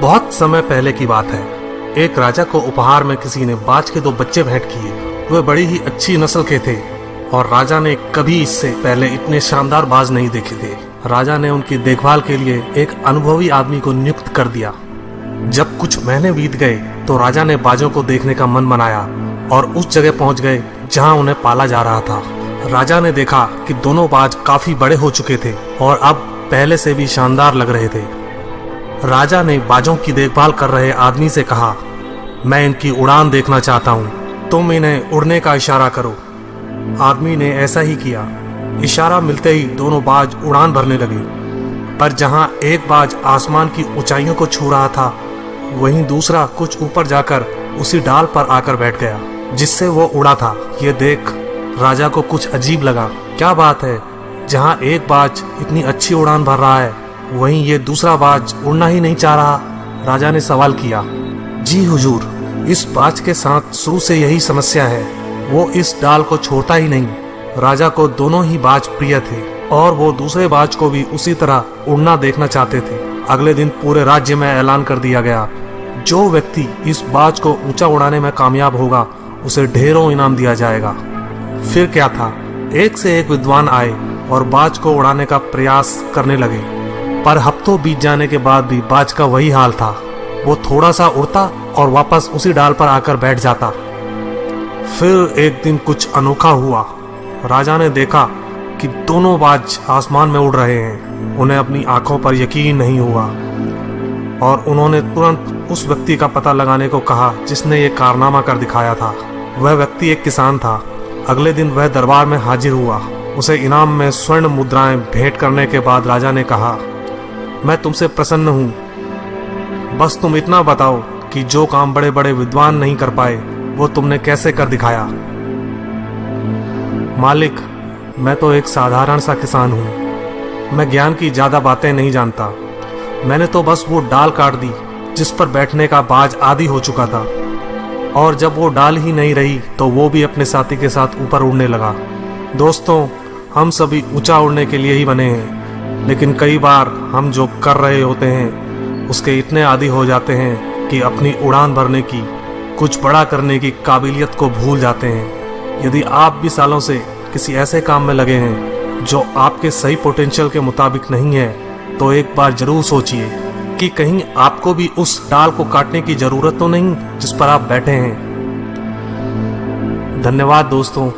बहुत समय पहले की बात है। एक राजा को उपहार में किसी ने बाज के 2 बच्चे भेंट किए। वे बड़ी ही अच्छी नस्ल के थे और राजा ने कभी इससे पहले इतने शानदार बाज नहीं देखे थे। राजा ने उनकी देखभाल के लिए एक अनुभवी आदमी को नियुक्त कर दिया। जब कुछ महीने बीत गए तो राजा ने बाजों को देखने का मन बनाया और उस जगह पहुंच गए जहां उन्हें पाला जा रहा था। राजा ने देखा कि दोनों बाज काफी बड़े हो चुके थे और अब पहले से भी शानदार लग रहे थे। राजा ने बाजों की देखभाल कर रहे आदमी से कहा, मैं इनकी उड़ान देखना चाहता हूँ, तुम इन्हें उड़ने का इशारा करो। आदमी ने ऐसा ही किया। इशारा मिलते ही दोनों बाज उड़ान भरने लगे, पर जहाँ एक बाज आसमान की ऊंचाइयों को छू रहा था, वहीं दूसरा कुछ ऊपर जाकर उसी डाल पर आकर बैठ गया जिससे वो उड़ा था। ये देख राजा को कुछ अजीब लगा। क्या बात है, जहाँ एक बाज इतनी अच्छी उड़ान भर रहा है, वहीं ये दूसरा बाज उड़ना ही नहीं चाह रहा। राजा ने सवाल किया, जी हुजूर, इस बाज के साथ शुरू से यही समस्या है, वो इस डाल को छोड़ता ही नहीं। राजा को दोनों ही बाज प्रिय थे और वो दूसरे बाज को भी उसी तरह उड़ना देखना चाहते थे। अगले दिन पूरे राज्य में ऐलान कर दिया गया, जो व्यक्ति इस बाज को ऊंचा उड़ाने में कामयाब होगा उसे ढेरों इनाम दिया जाएगा। फिर क्या था, एक से एक विद्वान आए और बाज को उड़ाने का प्रयास करने लगे, पर हफ्तों बीत जाने के बाद भी बाज का वही हाल था। वो थोड़ा सा उड़ता और वापस उसी डाल पर आकर बैठ जाता। फिर एक दिन कुछ अनोखा हुआ। राजा ने देखा कि दोनों बाज आसमान में उड़ रहे हैं। उन्हें अपनी आंखों पर यकीन नहीं हुआ और उन्होंने तुरंत उस व्यक्ति का पता लगाने को कहा जिसने ये कारनामा कर दिखाया था। वह व्यक्ति एक किसान था। अगले दिन वह दरबार में हाजिर हुआ। उसे इनाम में स्वर्ण मुद्राएं भेंट करने के बाद राजा ने कहा, मैं तुमसे प्रसन्न हूँ, बस तुम इतना बताओ कि जो काम बड़े बड़े विद्वान नहीं कर पाए वो तुमने कैसे कर दिखाया। मालिक, मैं तो एक साधारण सा किसान हूँ, मैं ज्ञान की ज्यादा बातें नहीं जानता। मैंने तो बस वो डाल काट दी जिस पर बैठने का बाज आदी हो चुका था, और जब वो डाल ही नहीं रही तो वो भी अपने साथी के साथ ऊपर उड़ने लगा। दोस्तों, हम सभी ऊंचा उड़ने के लिए ही बने हैं, लेकिन कई बार हम जो कर रहे होते हैं उसके इतने आदी हो जाते हैं कि अपनी उड़ान भरने की, कुछ बड़ा करने की काबिलियत को भूल जाते हैं। यदि आप भी सालों से किसी ऐसे काम में लगे हैं जो आपके सही पोटेंशियल के मुताबिक नहीं है, तो एक बार जरूर सोचिए कि कहीं आपको भी उस डाल को काटने की जरूरत तो नहीं जिस पर आप बैठे हैं। धन्यवाद दोस्तों।